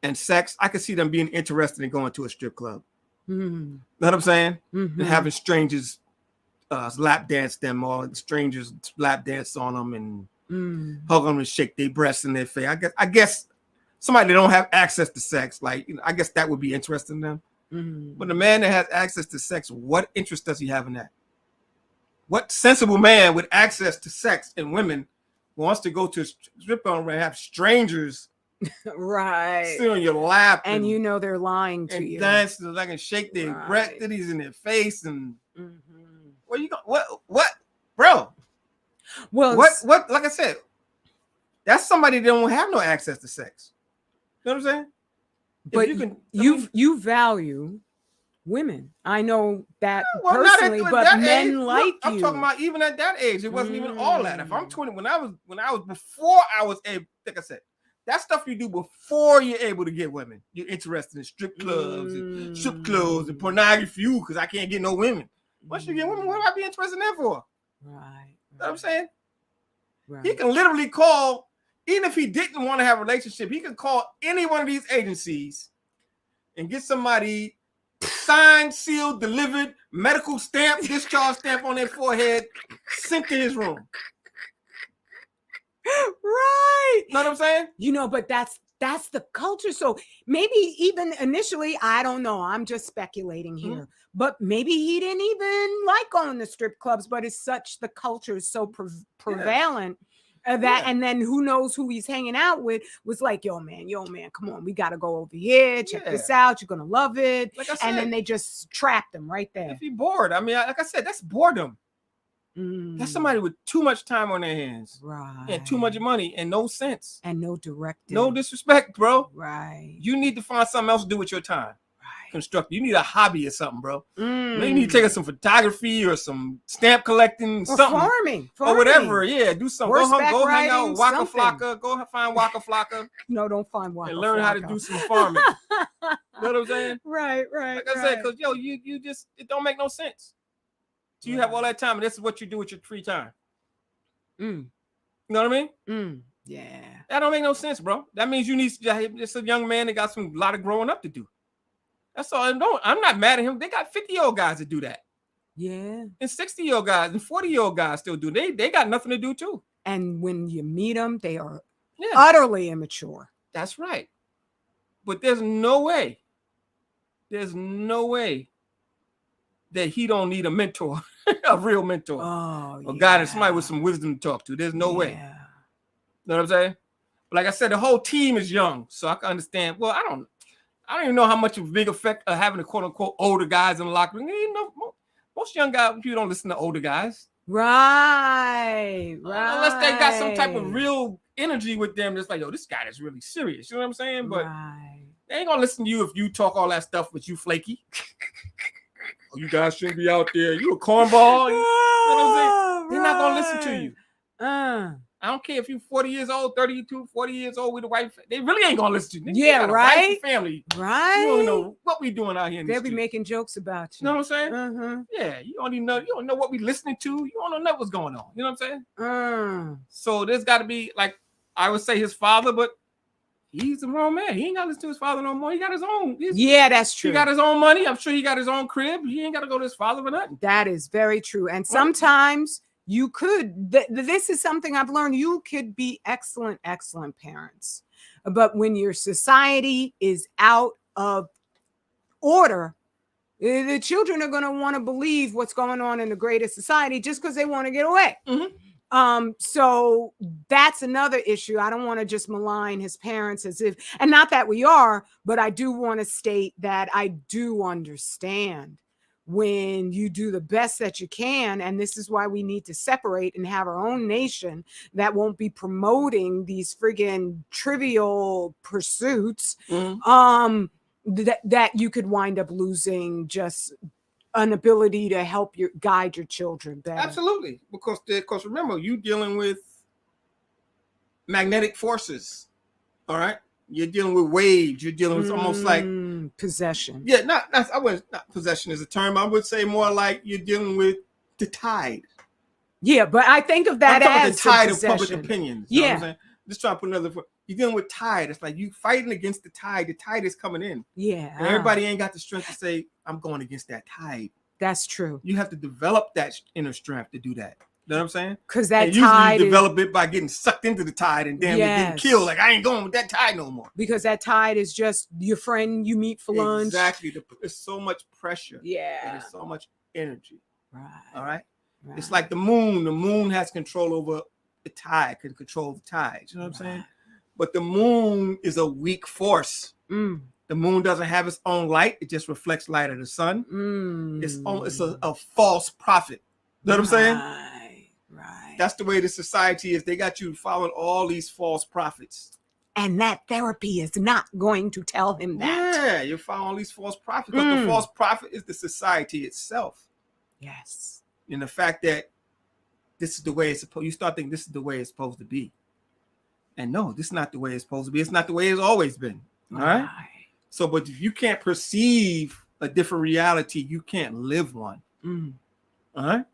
Speaker 2: and sex, I could see them being interested in going to a strip club. Know what I'm saying? And having strangers lap dance them, or strangers lap dance on them and hug them and shake their breasts in their face. I guess somebody that don't have access to sex, like, you know, I guess that would be interesting to them. But a man that has access to sex, what interest does he have in that? What sensible man with access to sex and women wants to go to a strip club and have strangers sit on your lap,
Speaker 1: and you know they're lying to you,
Speaker 2: dance so they can shake their breath titties in their face, and where you go? What, bro?
Speaker 1: Well,
Speaker 2: what? Like I said, that's somebody that don't have no access to sex. You know what I'm saying?
Speaker 1: But you value women. I know that personally, but men age, like you.
Speaker 2: I'm talking about even at that age, it wasn't even all that. If I'm 20, when I was before I was able, like I said, that stuff you do before you're able to get women. You're interested in strip clubs and pornography, because I can't get no women. Once you get women, what would I be interested in that for? You know what I'm saying? He can literally call, even if he didn't want to have a relationship, he can call any one of these agencies and get somebody signed, sealed, delivered, medical stamp, discharge stamp on their forehead, sent to his room. Know what I'm saying? You know,
Speaker 1: but that's the culture. So maybe even initially, I don't know, I'm just speculating here, but maybe he didn't even like going to strip clubs, but it's such, the culture is so prevalent that, and then who knows who he's hanging out with was like, yo man, come on, we got to go over here, check this out, you're gonna love it. Like I said, and then they just trapped him right there.
Speaker 2: If you're bored, I mean, like I said, that's boredom. That's somebody with too much time on their hands, and too much money and no sense
Speaker 1: and no directive.
Speaker 2: No disrespect, bro.
Speaker 1: You
Speaker 2: need to find something else to do with your time. Construct. You need a hobby or something, bro. Maybe you need to take us some photography or some stamp collecting, or something, farming, or whatever. Yeah, do something. Go hang out with Waka Flocka. Go find Waka Flocka.
Speaker 1: No, don't find Waka.
Speaker 2: And learn how to do some farming. You know what I'm saying?
Speaker 1: Right.
Speaker 2: Like I said, because you just, it don't make no sense. So you have all that time, and this is what you do with your free time. You know what I mean?
Speaker 1: Yeah.
Speaker 2: That don't make no sense, bro. That means you need, it's a young man that got a lot of growing up to do. That's all. I'm not mad at him. They got 50-year-old guys that do that.
Speaker 1: Yeah.
Speaker 2: And 60-year-old guys and 40-year-old guys still do. They got nothing to do too.
Speaker 1: And when you meet them, they are utterly immature.
Speaker 2: That's right. But there's no way that he don't need a mentor, a real mentor, a guy that's somebody with some wisdom to talk to. There's no way. You know what I'm saying? But like I said, the whole team is young, so I can understand. Well, I don't even know how much of a big effect having a quote unquote older guys in the locker room. You know, most young guys, people don't listen to older guys,
Speaker 1: right?
Speaker 2: Unless they got some type of real energy with them. That's like, yo, this guy is really serious. You know what I'm saying? But they ain't gonna listen to you if you talk all that stuff, but you flaky. Oh, you guys shouldn't be out there. You a cornball. You know what I'm saying? They're not gonna listen to you. I don't care if you're 40 years old, 32, 40 years old with a wife. They really ain't gonna listen to you.
Speaker 1: Yeah,
Speaker 2: You got a
Speaker 1: right?
Speaker 2: wife and family.
Speaker 1: Right?
Speaker 2: You don't know what we doing out here in the
Speaker 1: They'll be
Speaker 2: street.
Speaker 1: making jokes about
Speaker 2: You
Speaker 1: you.
Speaker 2: know what I'm saying?
Speaker 1: Uh-huh.
Speaker 2: Yeah, you don't even know. You don't know what we listening to. You don't know what's going on. You know what I'm saying? So there's got to be, like, I would say his father, but he's the wrong man. He ain't got to listen to his father no more. He got his own.
Speaker 1: Yeah, that's true.
Speaker 2: He got his own money. I'm sure he got his own crib. He ain't got to go to his father for nothing.
Speaker 1: That is very true. And sometimes you could, this is something I've learned, you could be excellent parents. But when your society is out of order, the children are going to want to believe what's going on in the greater society just because they want to get away. So that's another issue. I don't want to just malign his parents as if, and not that we are, but I do want to state that I do understand when you do the best that you can. And this is why we need to separate and have our own nation that won't be promoting these friggin' trivial pursuits. That you could wind up losing just an ability to help guide your children better.
Speaker 2: Absolutely. Because remember, you dealing with magnetic forces. All right. You're dealing with waves. You're dealing with almost like
Speaker 1: possession.
Speaker 2: Yeah, not possession is a term. I would say more like you're dealing with the tide.
Speaker 1: Yeah, but I think of that as
Speaker 2: the tide of public opinion.
Speaker 1: Yeah.
Speaker 2: You know what I'm saying? Just trying to put another. You're dealing with tide. It's like you fighting against the tide. The tide is coming in.
Speaker 1: Yeah.
Speaker 2: And everybody ain't got the strength to say, I'm going against that tide.
Speaker 1: That's true.
Speaker 2: You have to develop that inner strength to do that. You know what I'm saying?
Speaker 1: Because that
Speaker 2: tide, you develop it by getting sucked into the tide and damn
Speaker 1: yes.
Speaker 2: getting killed. Like, I ain't going with that tide no more.
Speaker 1: Because that tide is just your friend you meet for lunch.
Speaker 2: Exactly. There's so much pressure.
Speaker 1: Yeah.
Speaker 2: And there's so much energy.
Speaker 1: Right.
Speaker 2: All right. It's like the moon. The moon has control over the tide, can control the tides. You know what I'm saying? But the moon is a weak force. The moon doesn't have its own light. It just reflects light of the sun. It's a false prophet. You know what I'm saying?
Speaker 1: Right.
Speaker 2: That's the way the society is. They got you following all these false prophets.
Speaker 1: And that therapy is not going to tell him that.
Speaker 2: Yeah, you're following these false prophets. Because the false prophet is the society itself.
Speaker 1: Yes.
Speaker 2: And the fact that this is the way it's supposed, you start thinking this is the way it's supposed to be. And no, this is not the way it's supposed to be. It's not the way it's always been. All right. So, but if you can't perceive a different reality, you can't live one. All right.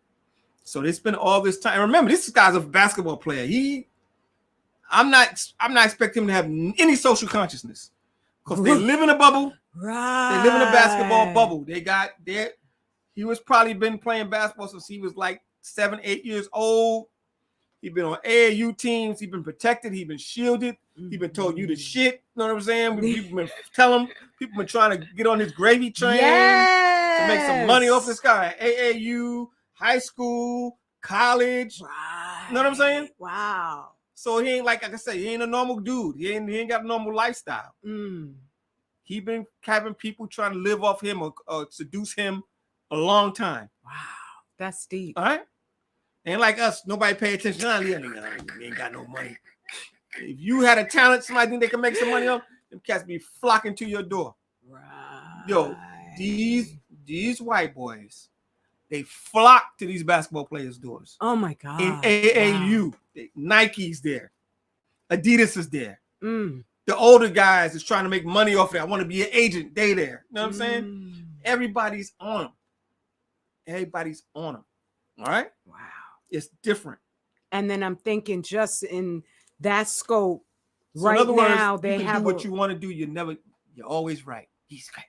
Speaker 2: So they spend all this time. Remember, this guy's a basketball player. I'm not expecting him to have any social consciousness because they live in a bubble.
Speaker 1: Right.
Speaker 2: They live in a basketball bubble. He was probably been playing basketball since he was like 7, 8 years old. He's been on AAU teams. He's been protected. He's been shielded. He's been told you the shit. You know what I'm saying? People been telling him. People been trying to get on his gravy train to make some money off this guy. AAU, high school, college.
Speaker 1: Right.
Speaker 2: You know what I'm saying?
Speaker 1: Wow.
Speaker 2: So he ain't like I said, he ain't a normal dude. He ain't got a normal lifestyle. He been having people trying to live off him or seduce him a long time.
Speaker 1: Wow. That's deep.
Speaker 2: All right? Ain't like us. Nobody pay attention. He ain't got no money. If you had a talent, somebody think they can make some money off, them cats be flocking to your door.
Speaker 1: Right.
Speaker 2: Yo, these white boys, they flock to these basketball players' doors.
Speaker 1: Oh my God.
Speaker 2: In AAU, Nike's there. Adidas is there. The older guys is trying to make money off it. I want to be an agent. They there. You know what I'm saying? Everybody's on them. Everybody's on them. All right?
Speaker 1: Wow.
Speaker 2: It's different.
Speaker 1: And then I'm thinking just in that scope,
Speaker 2: so in other words,
Speaker 1: now they
Speaker 2: can
Speaker 1: have
Speaker 2: do what you want to do. You're always right. He's right.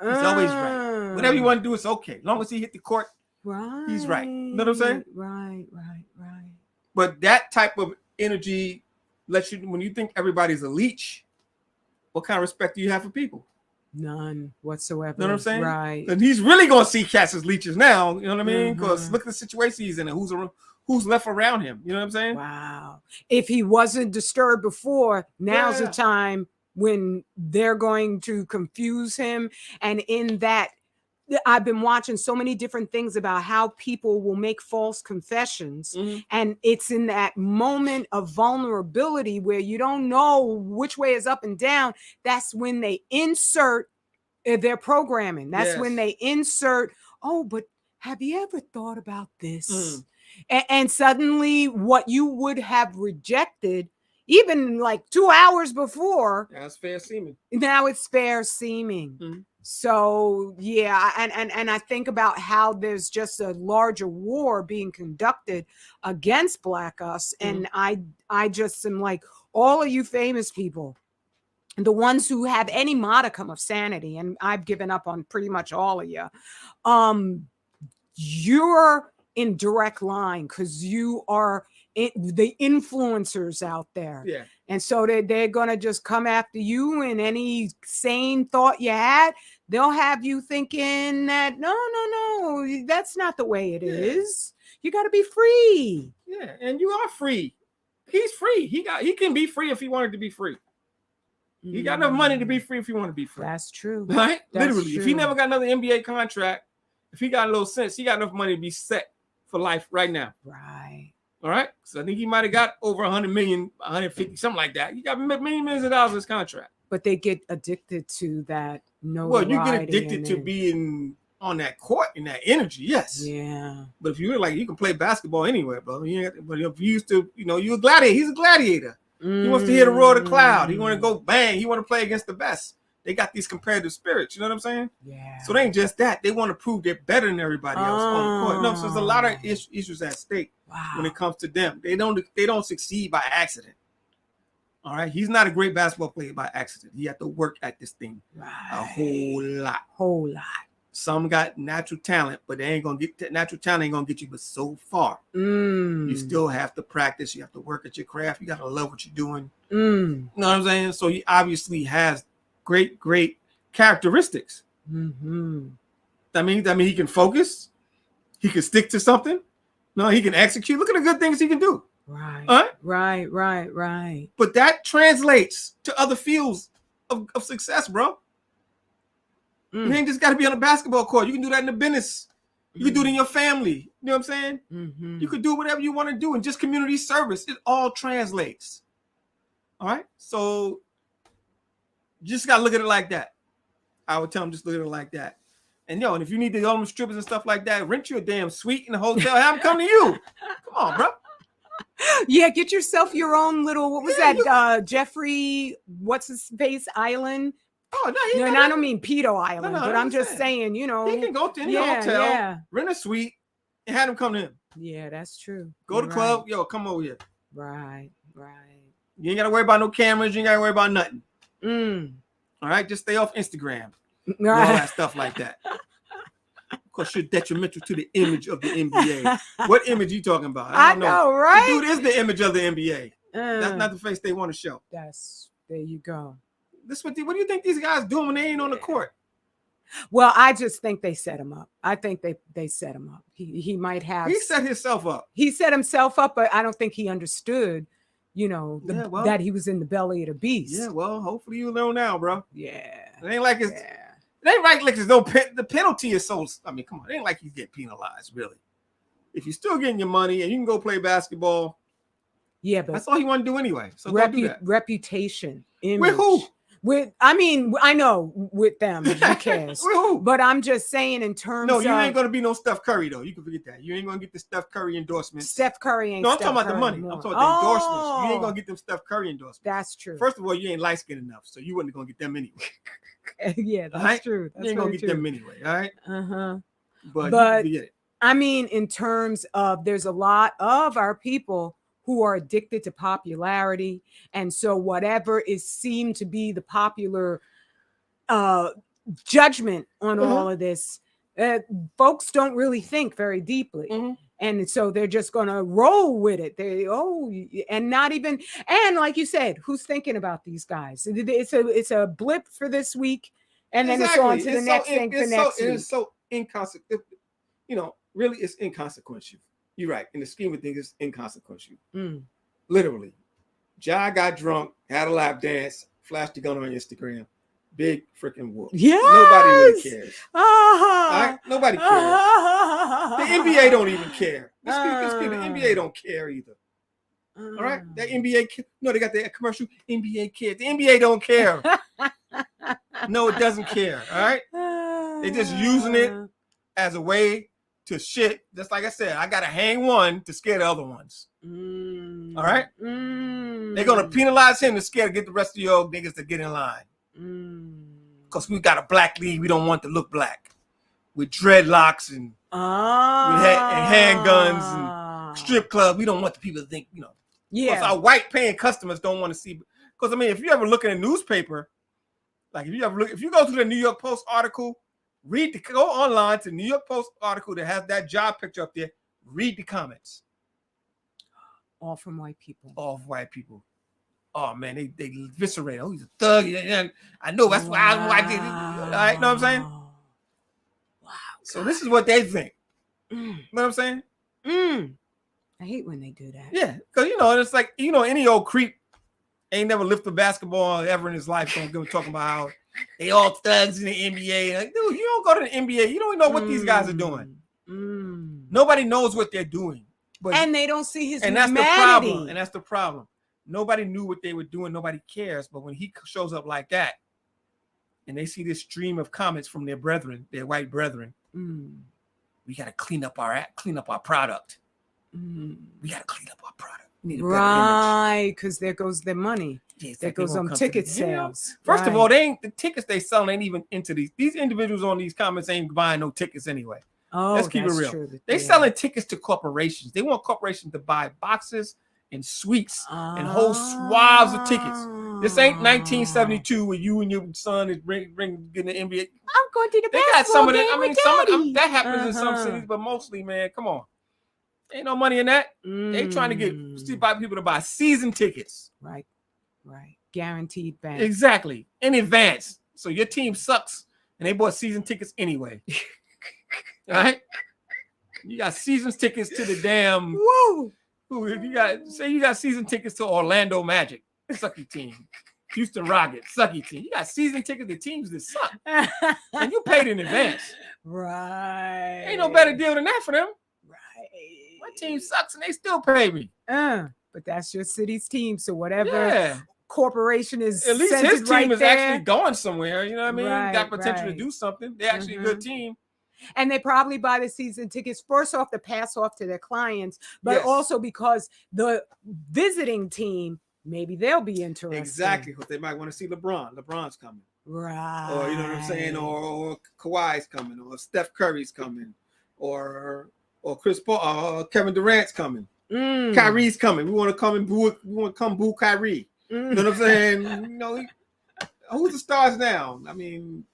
Speaker 2: He's always right. Whatever you want to do, it's okay. As long as he hit the court, he's right. You know what I'm saying?
Speaker 1: Right.
Speaker 2: But that type of energy lets you, when you think everybody's a leech, what kind of respect do you have for people?
Speaker 1: None whatsoever.
Speaker 2: You know what I'm saying?
Speaker 1: Right.
Speaker 2: And he's really going to see cats as leeches now. You know what I mean? Because look at the situation he's in and who's left around him. You know what I'm saying?
Speaker 1: Wow. If he wasn't disturbed before, now's the time when they're going to confuse him. And in that, I've been watching so many different things about how people will make false confessions. And it's in that moment of vulnerability where you don't know which way is up and down. That's when they insert their programming. That's when they insert, oh, but have you ever thought about this? And suddenly what you would have rejected even like 2 hours before,
Speaker 2: That's fair seeming.
Speaker 1: now it's fair seeming.
Speaker 2: Mhm.
Speaker 1: So yeah, and I think about how there's just a larger war being conducted against Black us, and I just am like, all of you famous people, the ones who have any modicum of sanity, and I've given up on pretty much all of you, you're in direct line because you are the influencers out there.
Speaker 2: Yeah.
Speaker 1: And so they're going to just come after you, and any sane thought you had, they'll have you thinking that, no, that's not the way it is. You got to be free.
Speaker 2: Yeah, and you are free. He's free. He can be free if he wanted to be free. He got enough money to be free if he wanted to be free.
Speaker 1: That's true.
Speaker 2: Right?
Speaker 1: That's
Speaker 2: Literally.
Speaker 1: true.
Speaker 2: If he never got another NBA contract, if he got a little sense, he got enough money to be set for life right now.
Speaker 1: Right.
Speaker 2: All right. So I think he might have got over 100 million, 150, something like that. He got millions of dollars in his contract.
Speaker 1: But they get addicted to that.
Speaker 2: Well, you get addicted to being on that court and that energy, yes.
Speaker 1: Yeah.
Speaker 2: But if you're like, you can play basketball anywhere, bro. But if you used to, you're a gladiator. He's a gladiator. He wants to hear the roar of the cloud. He want to go bang. He want to play against the best. They got these competitive spirits. You know what I'm saying?
Speaker 1: Yeah.
Speaker 2: So they ain't just that. They want to prove they're better than everybody else on the court. No, so there's a lot of issues at stake when it comes to them. They don't succeed by accident. All right. He's not a great basketball player by accident. He had to work at this thing a whole lot.
Speaker 1: Whole lot.
Speaker 2: Some got natural talent, but they ain't gonna get natural talent. Ain't gonna get you but so far. You still have to practice. You have to work at your craft. You gotta love what you're doing. You know what I'm saying? So he obviously has great characteristics. I mean, he can focus. He can stick to something. No, he can execute. Look at the good things he can do.
Speaker 1: Right. Right.
Speaker 2: But that translates to other fields of success, bro. You ain't just got to be on a basketball court. You can do that in the business. You can do it in your family. You know what I'm saying? You could do whatever you want to do, and just community service. It all translates. All right? So you just got to look at it like that. I would tell them just look at it like that. And and if you need the all them strippers and stuff like that, rent you a damn suite in the hotel. Have them come to you. Come on, bro.
Speaker 1: Yeah, get yourself your own little, what was that? Jeffrey, what's his face island?
Speaker 2: Oh, no,
Speaker 1: and I don't mean Pedo Island, but I'm just saying,
Speaker 2: he can go to any hotel, rent a suite, and have him come to him.
Speaker 1: Yeah, that's true.
Speaker 2: Go to the club, come over here.
Speaker 1: Right.
Speaker 2: You ain't got to worry about no cameras. You ain't got to worry about nothing. All right, just stay off Instagram. And all that stuff like that. Because you're detrimental to the image of the NBA. What image you talking about? I don't know, right? The dude is the image of the NBA. That's not the face they want to show.
Speaker 1: There you go.
Speaker 2: What do you think these guys doing when they ain't on the court?
Speaker 1: Well, I just think they set him up. I think they set him up. He might have.
Speaker 2: He set himself up.
Speaker 1: He set himself up, but I don't think he understood, that he was in the belly of the beast.
Speaker 2: Yeah, well, hopefully you know now, bro.
Speaker 1: Yeah.
Speaker 2: It ain't like it's. It ain't like there's no the penalty is so. I mean, come on, it ain't like you get penalized, really. If you're still getting your money and you can go play basketball,
Speaker 1: but
Speaker 2: that's all you want to do anyway. So
Speaker 1: reputation, image.
Speaker 2: With who?
Speaker 1: I know with them, who cares?
Speaker 2: With who?
Speaker 1: But I'm just saying in terms.
Speaker 2: No, you ain't gonna be no Steph Curry though. You can forget that. You ain't gonna get the Steph Curry endorsements.
Speaker 1: Steph Curry ain't.
Speaker 2: No, I'm talking about the money. I'm talking about the endorsements. You ain't gonna get them Steph Curry endorsements.
Speaker 1: That's true.
Speaker 2: First of all, you ain't light skinned enough, so you wasn't gonna get them anyway.
Speaker 1: Yeah, that's true.
Speaker 2: You ain't gonna get them anyway. All right.
Speaker 1: But I mean, in terms of, there's a lot of our people who are addicted to popularity, and so whatever is seemed to be the popular judgment on all of this, folks don't really think very deeply. And so they're just going to roll with it. And not even, and like you said, who's thinking about these guys? It's a blip for this week, and then it's on to the next thing for next week.
Speaker 2: It's so inconsequential. Really, it's inconsequential. You're right. In the scheme of things, it's inconsequential. Literally. Ja got drunk, had a lap dance, flashed the gun on Instagram. Big freaking whoop.
Speaker 1: Yes.
Speaker 2: Nobody really cares. Right? Nobody cares. The NBA don't even care. The NBA don't care either. All right? That NBA, they got that commercial, NBA kids. The NBA don't care. No, it doesn't care. All right? They're just using it as a way to shit. Just like I said, I gotta hang one to scare the other ones. All right? They're gonna penalize him to scare to get the rest of your niggas to get in line. Because we got a black league, we don't want to look black. With dreadlocks and handguns and strip clubs. We don't want the people to think, you know.
Speaker 1: Yeah.
Speaker 2: Because our white paying customers don't want to see. Because I mean, if you ever look in a newspaper, like if you go to the New York Post article, go online to New York Post article that has that job picture up there, read the comments.
Speaker 1: All from white people.
Speaker 2: All from white people. Oh man, they eviscerate. Oh, he's a thug. I know that's why I did it. All right, know what I'm saying?
Speaker 1: Wow.
Speaker 2: So this is what they think. You know what I'm saying?
Speaker 1: I hate when they do that.
Speaker 2: Yeah, because it's like any old creep ain't never lifted a basketball ever in his life. Don't go talking about how they all thugs in the NBA. Like, dude, you don't go to the NBA. You don't know what these guys are doing. Nobody knows what they're doing.
Speaker 1: And they don't see his
Speaker 2: humanity.
Speaker 1: And
Speaker 2: that's the problem. Nobody knew what they were doing. Nobody cares. But when he shows up like that, and they see this stream of comments from their brethren, their white brethren, we got to clean up our product. We got to clean up our product. We need a better image.
Speaker 1: Because there goes their money.
Speaker 2: Yes,
Speaker 1: there goes ticket sales.
Speaker 2: First of all, the tickets they sell ain't even into these. These individuals on these comments ain't buying no tickets anyway.
Speaker 1: Oh,
Speaker 2: let's keep it real.
Speaker 1: True.
Speaker 2: They selling tickets to corporations. They want corporations to buy boxes and suites and whole swaths of tickets. This ain't 1972 where you and your son is getting the NBA.
Speaker 1: I'm going to the
Speaker 2: They got some of that. I mean, some of them, that happens in some cities, but mostly, man, come on. Ain't no money in that. They trying to get people to buy season tickets.
Speaker 1: Right. Guaranteed back.
Speaker 2: Exactly. In advance. So your team sucks and they bought season tickets anyway. All right? You got season tickets to the damn.
Speaker 1: Woo!
Speaker 2: If you got season tickets to Orlando Magic, sucky team. Houston Rockets, sucky team. You got season tickets to teams that suck. And you paid in advance.
Speaker 1: Right.
Speaker 2: Ain't no better deal than that for them.
Speaker 1: Right.
Speaker 2: My team sucks and they still pay me.
Speaker 1: But that's your city's team. So whatever corporation is
Speaker 2: at least his team
Speaker 1: right
Speaker 2: is
Speaker 1: there,
Speaker 2: actually going somewhere. You know what I mean?
Speaker 1: Right,
Speaker 2: got potential to do something. They're actually a good team.
Speaker 1: And they probably buy the season tickets first off to pass off to their clients, but also because the visiting team, maybe they'll be interested.
Speaker 2: Exactly, because they might want to see LeBron. LeBron's coming.
Speaker 1: Right.
Speaker 2: Or, you know what I'm saying? Or Kawhi's coming, or Steph Curry's coming, or Chris Paul, Kevin Durant's coming. Kyrie's coming. We want to come and boo. We want to come boo Kyrie. You know what I'm saying? Who's the stars now? I mean,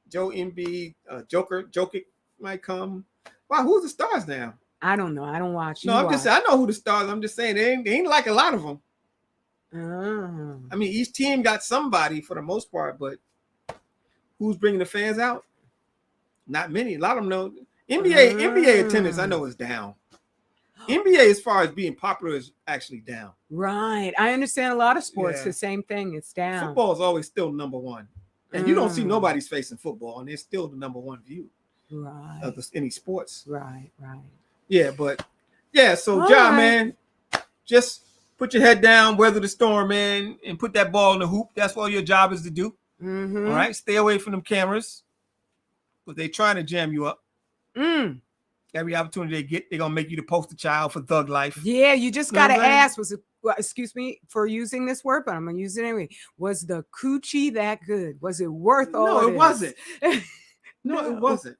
Speaker 2: Joe Embiid, Jokic might come. Wow, who's the stars now?
Speaker 1: I don't know. I don't watch.
Speaker 2: No, I'm just saying. I know who the stars. I'm just saying they ain't like a lot of them. I mean, each team got somebody for the most part, but who's bringing the fans out? Not many. A lot of them know. NBA attendance, I know, is down. NBA, as far as being popular, is actually down.
Speaker 1: Right. I understand a lot of sports. The same thing. It's down.
Speaker 2: Football is always still number one. And you don't see nobody's face in football, and it's still the number one view of any sports.
Speaker 1: Right.
Speaker 2: Yeah, but so John, man, just put your head down, weather the storm, man, and put that ball in the hoop. That's what your job is to do. All right, stay away from them cameras, but they trying to jam you up. Every opportunity they get, they're gonna make you the poster child for thug life.
Speaker 1: Yeah, you just gotta ask. Excuse me for using this word, but I'm gonna use it anyway. Was the coochie that good? Was it worth all?
Speaker 2: No,
Speaker 1: it
Speaker 2: wasn't. No, it wasn't.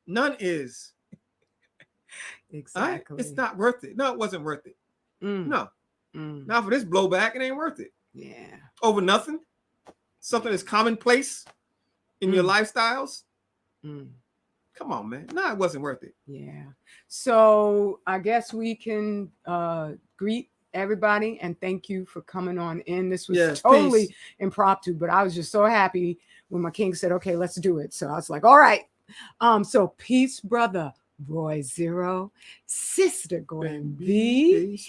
Speaker 2: None is.
Speaker 1: Exactly.
Speaker 2: It's not worth it. No, it wasn't worth it. No. Not for this blowback. It ain't worth it.
Speaker 1: Yeah.
Speaker 2: Over nothing. Something that's commonplace in your lifestyles. Come on, man. No, it wasn't worth it.
Speaker 1: Yeah. So I guess we can greet everybody and thank you for coming on in. This was totally impromptu, but I was just so happy when my king said, okay, let's do it. So I was like, all right. So peace, brother Roy Zero, sister Gwen B,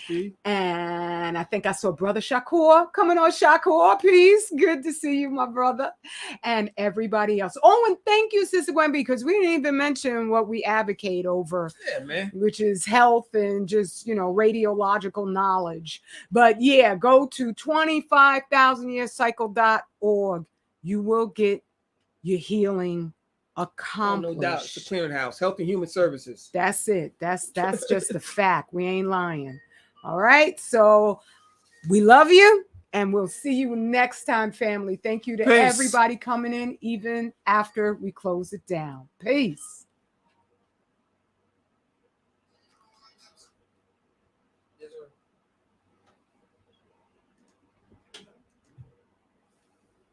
Speaker 1: and I think I saw brother Shakur coming on. Shakur, peace. Good to see you, my brother, and everybody else. Oh, and thank you, sister Gwen B, because we didn't even mention what we advocate over, which is health and just, radiological knowledge. But go to 25,000yearcycle.org. You will get your healing accomplish.
Speaker 2: No doubt. It's a clearinghouse. Health and Human Services.
Speaker 1: That's it. That's just the fact. We ain't lying. All right. So we love you, and we'll see you next time, family. Thank you to
Speaker 2: Peace.
Speaker 1: everybody coming in, even after we close it down. Peace.